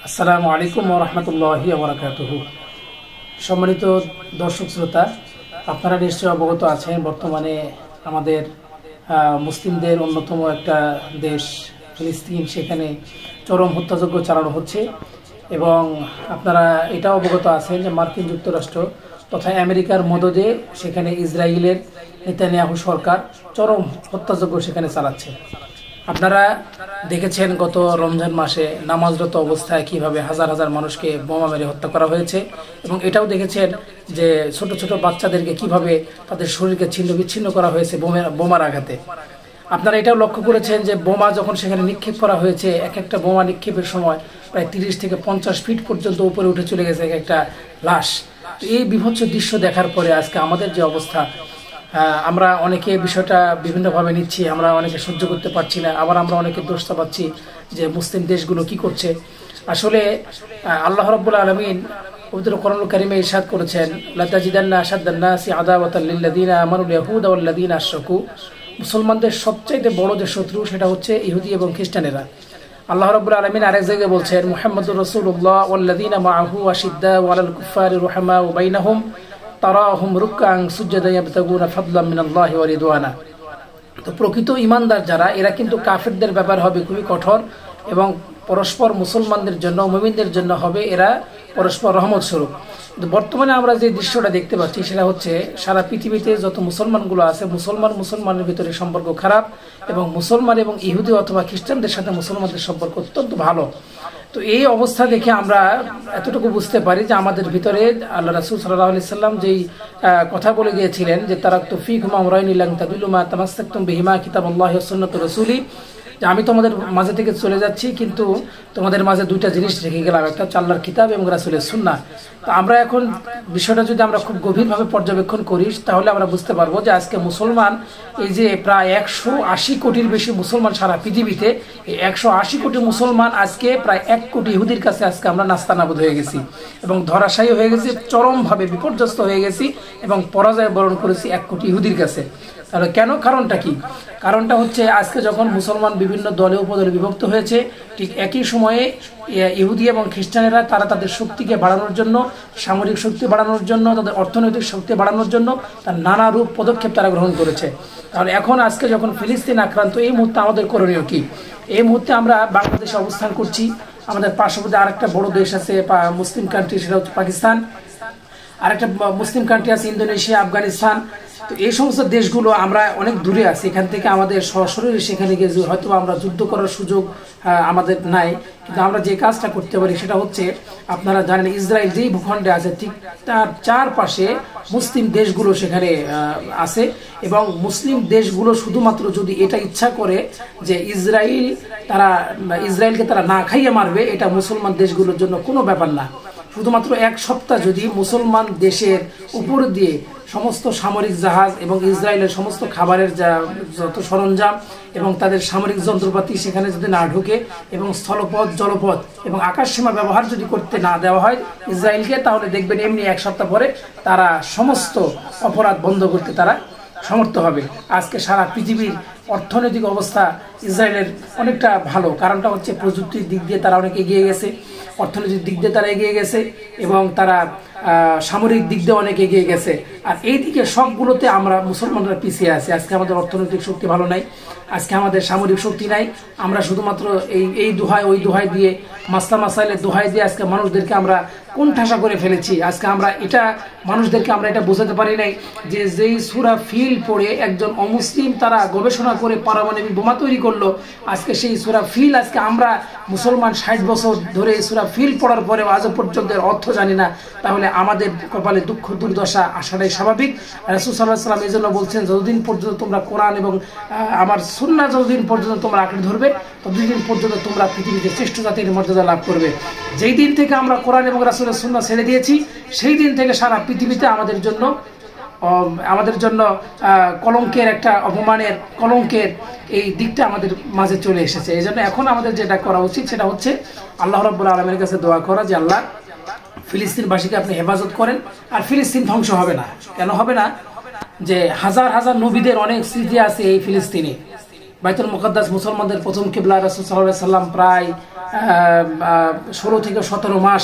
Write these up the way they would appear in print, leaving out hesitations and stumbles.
আসসালামু আলাইকুম ওয়া রাহমাতুল্লাহি ওয়া বারাকাতুহু। সম্মানিত দর্শক শ্রোতা, আপনারা নিশ্চয়ই অবগত আছেন বর্তমানে আমাদের মুসলিমদের অন্যতম একটা দেশ ফিলিস্তিন, সেখানে চরম হত্যাযজ্ঞ চালানো হচ্ছে এবং আপনারা এটাও অবগত আছেন যে মার্কিন যুক্তরাষ্ট্র তথা আমেরিকার মদদে সেখানে ইসরায়েলের নেতানিয়াহু সরকার চরম হত্যাযজ্ঞ সেখানে চালাচ্ছে। আপনারা দেখেছেন গত রমজান মাসে নামাজরত অবস্থায় কিভাবে হাজার হাজার মানুষকে বোমা মেরে হত্যা করা হয়েছে এবং এটাও দেখেছেন যে ছোট ছোট বাচ্চাদেরকে কিভাবে তাদের শরীরকে ছিন্ন বিচ্ছিন্ন করা হয়েছে বোমার আঘাতে। আপনারা এটাও লক্ষ্য করেছেন যে বোমা যখন সেখানে নিক্ষেপ করা হয়েছে, এক একটা বোমা নিক্ষেপের সময় প্রায় 30 থেকে 50 ফিট পর্যন্ত উপরে উঠে চলে গেছে এক একটা লাশ। তো এই বিভৎস দৃশ্য দেখার পরে আজকে আমাদের যে অবস্থা, আমরা অনেকে বিষয়টা বিভিন্নভাবে নিচ্ছি, আমরা অনেকে সহ্য করতে পারছি না, আবার আমরা অনেকে দোষ চাপাচ্ছি যে মুসলিম দেশগুলো কি করছে। আসলে আল্লাহ রাব্বুল আলামিন পবিত্র কোরআনুল কারীমে ইরশাদ করেছেন, লা তাজিদান্না আশাদ্দান নাসি আদাওয়াতাল লিল্লাযিনা আমানুল ইয়াহুদা ওয়াল লাযিনা আশরাকু। মুসলমানদের সবচাইতে বড় যে শত্রু সেটা হচ্ছে ইহুদি এবং খ্রিস্টানেরা। আল্লাহ রাব্বুল আলামিন আরেক জায়গায় বলছেন, মুহাম্মাদুর রাসূলুল্লাহ ওয়াল লাযিনা মাআহু আশিদ্দাউ আলাল কুফফারি রুহামাউ বাইনাহুম তারাহুম রুকআন সুজদান ইয়াবতাগুনা ফাদলাম মিনাল্লাহি ওয়া রিদওয়ানা। তো প্রকৃত ঈমানদার যারা, এরা কিন্তু কাফেরদের ব্যাপার হবে খুবই কঠোর এবং পরস্পর মুসলমানদের জন্য, মুমিনদের জন্য হবে এরা পরস্পর রহমত স্বরূপ। কিন্তু বর্তমানে আমরা যে দৃশ্যটা দেখতে পাচ্ছি সেটা হচ্ছে সারা পৃথিবীতে যত মুসলমানগুলো আছে, মুসলমানের ভিতরে সম্পর্ক খারাপ এবং মুসলমান এবং ইহুদি অথবা খ্রিস্টানদের সাথে মুসলমানদের সম্পর্ক অত্যন্ত ভালো। তো এই অবস্থা দেখে আমরা এতটুকু বুঝতে পারি যে আমাদের ভিতরে আল্লাহ রাসূল সাল্লাল্লাহু আলাইহি সাল্লাম যেই কথা বলে গিয়েছিলেন যে তারাকতু ফীকুম আমরাইনি লান তাদিল্লু মা তামাসসাকতুম বিহিমা কিতাবুল্লাহি ওয়া সুন্নাতুর রাসূলি, যে আমি তোমাদের মাঝে থেকে চলে যাচ্ছি কিন্তু তোমাদের মাঝে দুইটা জিনিস রেখে গেলাম, একটা হচ্ছে আল্লাহর কিতাব এবং রাসূলের সুন্নাহ। তো আমরা এখন বিষয়টা যদি আমরা খুব গভীরভাবে পর্যবেক্ষণ করি তাহলে আমরা বুঝতে পারবো যে আজকে মুসলমান, এই যে প্রায় 180 কোটির বেশি মুসলমান সারা পৃথিবীতে, এই 180 কোটি মুসলমান আজকে প্রায় 1 কোটি ইহুদির কাছে আজকে আমরা নাস্তানাবুদ হয়ে গেছি এবং ধরাশায়ী হয়ে গেছি, চরমভাবে বিপর্যস্ত হয়ে গেছি এবং পরাজয় বরণ করেছি 1 কোটি ইহুদির কাছে। তাহলে কেন? কারণটা কি? কারণটা হচ্ছে আজকে যখন মুসলমান বিভিন্ন দলে উপদলে বিভক্ত হয়েছে, ঠিক একই সময়ে ইহুদি এবং খ্রিস্টানেরা তারা তাদের শক্তিকে বাড়ানোর জন্য, সামরিক শক্তি বাড়ানোর জন্য, তাদের অর্থনৈতিক শক্তি বাড়ানোর জন্য তার নানা রূপ পদক্ষেপ তারা গ্রহণ করেছে। তাহলে এখন আজকে যখন ফিলিস্তিন আক্রান্ত, এই মুহূর্তে আমাদের করণীয় কি? এই মুহূর্তে আমরা বাংলাদেশে অবস্থান করছি, আমাদের পার্শ্ববর্তী আরেকটা বড় দেশ আছে মুসলিম কান্ট্রি, সেটা হচ্ছে পাকিস্তান, আরেকটা মুসলিম কান্ট্রি আছে ইন্দোনেশিয়া, আফগানিস্তান। তো এই সমস্ত দেশগুলো আমরা অনেক দূরে আছি, এখান থেকে আমাদের সরাসরি সেখানে গিয়ে হয়তো আমরা যুদ্ধ করার সুযোগ আমাদের নাই, কিন্তু আমরা যে কাজটা করতে পারি সেটা হচ্ছে, আপনারা জানেন ইসরায়েল যেই ভূখণ্ডে আছে ঠিক তার চারপাশে মুসলিম দেশগুলো সেখানে আছে এবং মুসলিম দেশগুলো শুধুমাত্র যদি এটা ইচ্ছা করে যে ইসরায়েলকে তারা না খাইয়ে মারবে, এটা মুসলমান দেশগুলোর জন্য কোনো ব্যাপার না। শুধুমাত্র 1 সপ্তাহ যদি মুসলমান দেশের উপর দিয়ে সমস্ত সামরিক জাহাজ এবং ইসরায়েলের সমস্ত খাবারের যত সরঞ্জাম এবং তাদের সামরিক যন্ত্রপাতি সেখানে যদি না ঢুকে এবং স্থলপথ, জলপথ এবং আকাশসীমা ব্যবহার যদি করতে না দেওয়া হয় ইসরায়েলকে, তাহলে দেখবেন এমনি 1 সপ্তাহ পরে তারা সমস্ত অপরাধ বন্ধ করতে তারা সমর্থ হবে। আজকে সারা পৃথিবীর অর্থনৈতিক অবস্থা ইসরায়েলের অনেকটা ভালো, কারণটা হচ্ছে প্রযুক্তির দিক দিয়ে তারা অনেক এগিয়ে গেছে, অর্থনৈতিক দিক দিয়ে তারা এগিয়ে গেছে এবং তারা সামরিক দিক দিয়ে অনেক এগিয়ে গেছে। আর এই দিকে সবগুলোতে আমরা মুসলমানরা পিছিয়ে আছি। আজকে আমাদের অর্থনৈতিক শক্তি ভালো নাই, আজকে আমাদের সামরিক শক্তি নাই, আমরা শুধুমাত্র এই দোহাই ওই দোহাই দিয়ে, মাসলা মাসাইলের দোহাই দিয়ে আজকে মানুষদেরকে আমরা কোণঠাসা করে ফেলেছি। আজকে আমরা মানুষদেরকে এটা বোঝাতে পারি নাই যে যেই সূরা ফিল পড়ে একজন অমুসলিম তারা গবেষণা করে পারমাণবিক বোমা তৈরি করলো, আজকে সেই সূরা ফিল আজকে আমরা মুসলমান 60 বছর ধরে এই সূরা ফিল পড়ার পরেও আজও পর্যন্ত অর্থ জানি না, তাহলে আমাদের কপালে দুঃখ দুর্দশা আসাটাই স্বাভাবিক। রাসূল সাল্লাল্লাহু আলাইহি ওয়াসাল্লাম এজন্য বলছেন, যতদিন পর্যন্ত তোমরা কোরআন এবং আমার সুন্নাহ যতদিন পর্যন্ত তোমরা আঁকড়ে ধরবে ততদিন পর্যন্ত তোমরা পৃথিবীতে শ্রেষ্ঠ জাতির মর্যাদা লাভ করবে। যেই দিন থেকে আমরা কোরআন এবং রাসূলের সুন্নাহ ছেড়ে দিয়েছি, সেই দিন থেকে সারা পৃথিবীতে আমাদের জন্য কলঙ্কের, একটা অপমানের কলঙ্কের এই দিকটা আমাদের মাঝে চলে এসেছে। এই জন্য এখন আমাদের যেটা করা উচিত সেটা হচ্ছে আল্লাহ রাব্বুল আলামিনের কাছে দোয়া করা যে আল্লাহ ফিলিস্তিনবাসীকে আপনি হেফাজত করেন আর ফিলিস্তিন ধ্বংস হবে না। কেন হবে না? যে হাজার হাজার নবীদের অনেক স্মৃতি আছে এই ফিলিস্তিনে, বাইতুল মুকাদ্দাস মুসলমানদের প্রথম কিবলা। রাসূল সাল্লাল্লাহু আলাইহি সাল্লাম প্রায় 16 থেকে 17 মাস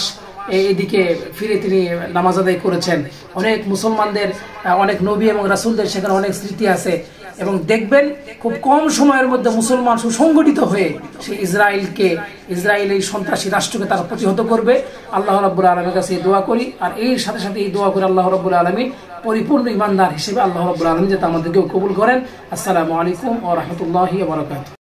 এদিকে ফিরে তিনি নামাজ আদায় করেছেন। অনেক মুসলমানদের, অনেক নবী এবং রাসূলদের সেখানে অনেক স্মৃতি আছে। এবং দেখবেন খুব কম সময়ের মধ্যে মুসলমান সুসংগঠিত হয়ে সেই ইসরায়েল এই সন্ত্রাসী রাষ্ট্রকে তারা প্রতিহত করবে। আল্লাহ রাব্বুল আলামিনের কাছে দোয়া করি, আর এর সাথে সাথে এই দোয়া করে আল্লাহ রাব্বুল আলামিন পরিপূর্ণ ইমানদার হিসেবে আল্লাহ রাব্বুল আলামিন যাতে আমাদেরকেও কবুল করেন। আসসালামু আলাইকুম ওয়া রাহমাতুল্লাহি ওয়া বারাকাতুহু।